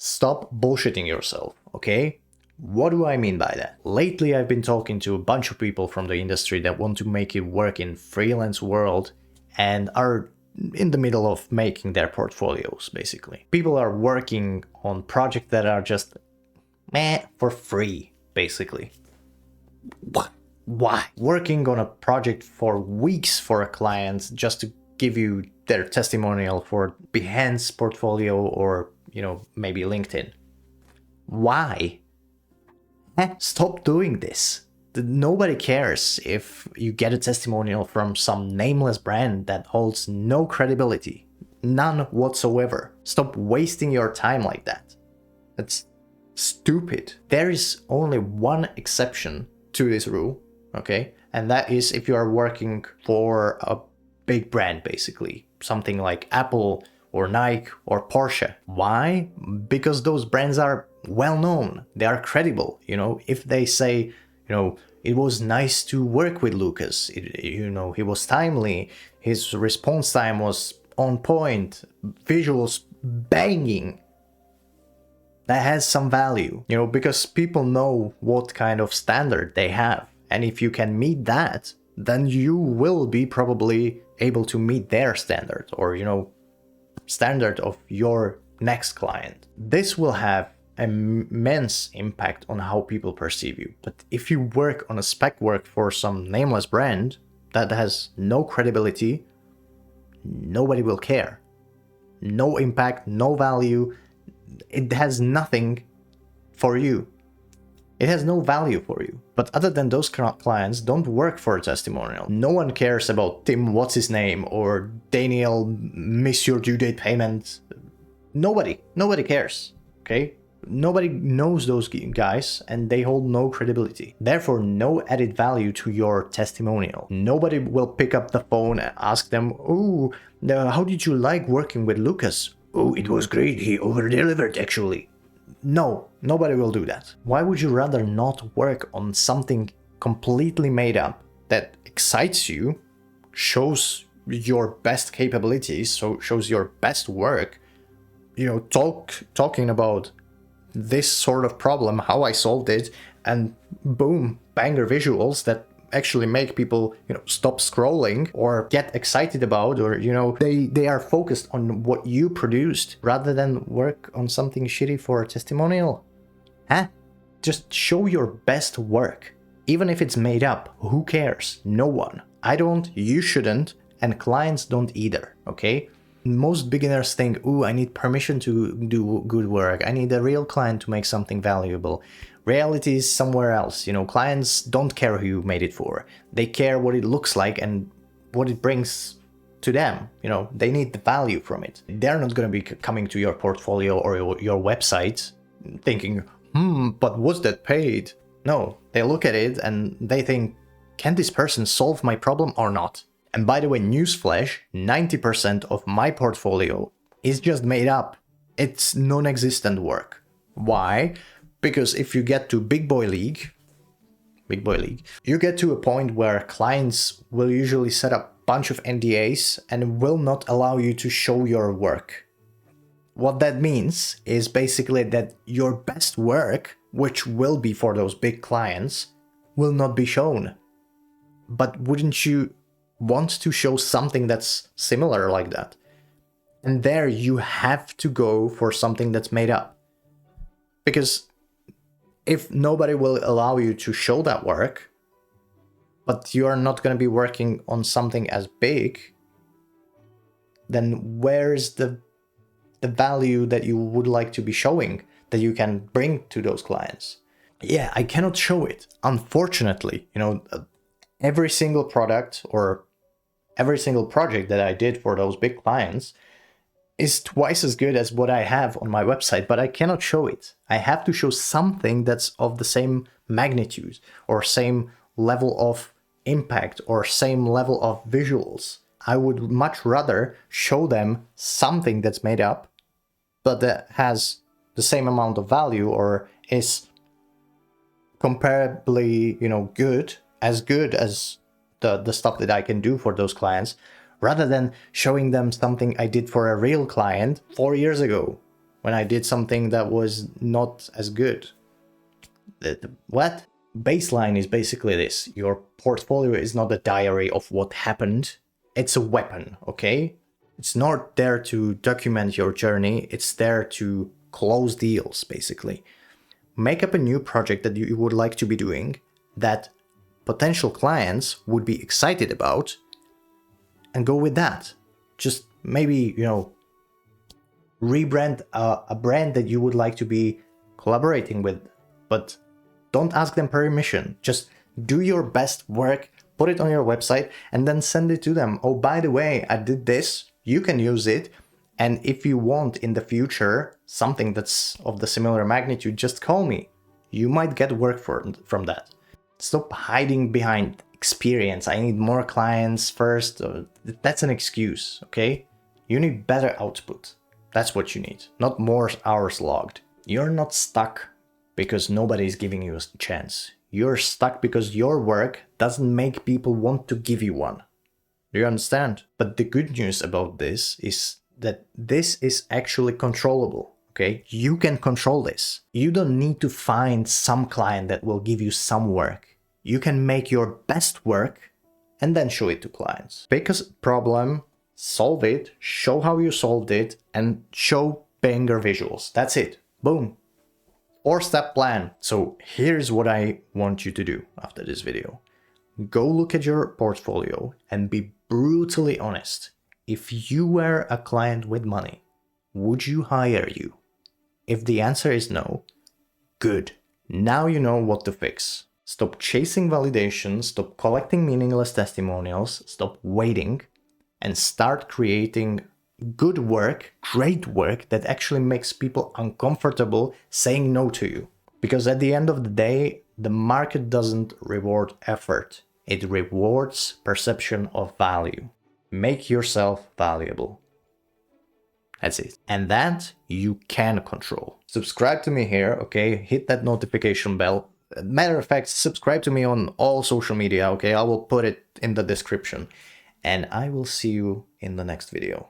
Stop bullshitting yourself, okay? What do I mean by that? Lately, I've been talking to a bunch of people from the industry that want to make it work in freelance world and are in the middle of making their portfolios, basically. People are working on projects that are just meh for free, basically. What? Why? Working on a project for weeks for a client just to give you their testimonial for Behance portfolio or, maybe LinkedIn. Why? Stop doing this. Nobody cares if you get a testimonial from some nameless brand that holds no credibility. None whatsoever. Stop wasting your time like that. That's stupid. There is only one exception to this rule, okay? And that is if you are working for a big brand, basically. Something like Apple or Nike or Porsche. Why? Because those brands are well known. They are credible. If they say, it was nice to work with Lucas. He was timely. His response time was on point. Visuals banging. That has some value, because people know what kind of standard they have. And if you can meet that, then you will be probably able to meet their standard or, standard of your next client. This will have immense impact on how people perceive you. But if you work on a spec work for some nameless brand that has no credibility, nobody will care. No impact, no value. It has nothing for you. It has no value for you. But other than those clients, don't work for a testimonial. No one cares about Tim what's his name or Daniel miss your due date payment. Nobody cares, okay? Nobody knows those guys and they hold no credibility. Therefore, no added value to your testimonial. Nobody will pick up the phone and ask them, how did you like working with Lucas? Oh, it was great. He over-delivered, actually. No, nobody will do that. Why would you rather not work on something completely made up that excites you, shows your best capabilities, so shows your best work, talking about this sort of problem, how I solved it, and boom, banger visuals that actually make people, stop scrolling or get excited about, or, they are focused on what you produced rather than work on something shitty for a testimonial. Just show your best work. Even if it's made up, who cares? No one. I don't, you shouldn't, and clients don't either, okay? Most beginners think, I need permission to do good work. I need a real client to make something valuable. Reality is somewhere else. Clients don't care who you made it for. They care what it looks like and what it brings to them. They need the value from it. They're not going to be coming to your portfolio or your website thinking, but what's that paid? No, they look at it and they think, can this person solve my problem or not? And by the way, newsflash, 90% of my portfolio is just made up. It's non-existent work. Why? Because if you get to big boy league, you get to a point where clients will usually set up a bunch of NDAs and will not allow you to show your work. What that means is basically that your best work, which will be for those big clients, will not be shown. But wouldn't you want to show something that's similar like that? And there you have to go for something that's made up. Because if nobody will allow you to show that work, but you are not going to be working on something as big, then where's the value that you would like to be showing that you can bring to those clients? Yeah, I cannot show it. Unfortunately, every single product or every single project that I did for those big clients is twice as good as what I have on my website, but I cannot show it. I have to show something that's of the same magnitude or same level of impact or same level of visuals. I would much rather show them something that's made up, but that has the same amount of value or is comparably, good as the stuff that I can do for those clients, rather than showing them something I did for a real client 4 years ago. when I did something that was not as good. What? Baseline is basically this. Your portfolio is not a diary of what happened. It's a weapon, okay? It's not there to document your journey. It's there to close deals, basically. Make up a new project that you would like to be doing that potential clients would be excited about, and go with that. Just maybe, rebrand a brand that you would like to be collaborating with, but don't ask them permission. Just do your best work, put it on your website, and then send it to them. Oh, by the way, I did this. You can use it. And if you want in the future something that's of the similar magnitude, just call me. You might get work from that. Stop hiding behind experience. I need more clients first. That's an excuse, okay? You need better output. That's what you need, not more hours logged. You're not stuck because nobody's giving you a chance. You're stuck because your work doesn't make people want to give you one. Do you understand? But the good news about this is that this is actually controllable, okay? You can control this. You don't need to find some client that will give you some work. You can make your best work and then show it to clients. Pick a problem, solve it, show how you solved it, and show banger visuals. That's it. Boom. 4-step plan. So here's what I want you to do after this video. Go look at your portfolio and be brutally honest. If you were a client with money, would you hire you? If the answer is no, good. Now you know what to fix. Stop chasing validation, stop collecting meaningless testimonials, stop waiting, and start creating good work, great work that actually makes people uncomfortable saying no to you. Because at the end of the day, the market doesn't reward effort. It rewards perception of value. Make yourself valuable. That's it. And that you can control. Subscribe to me here, okay? Hit that notification bell. Matter of fact, subscribe to me on all social media, okay? I will put it in the description. And I will see you in the next video.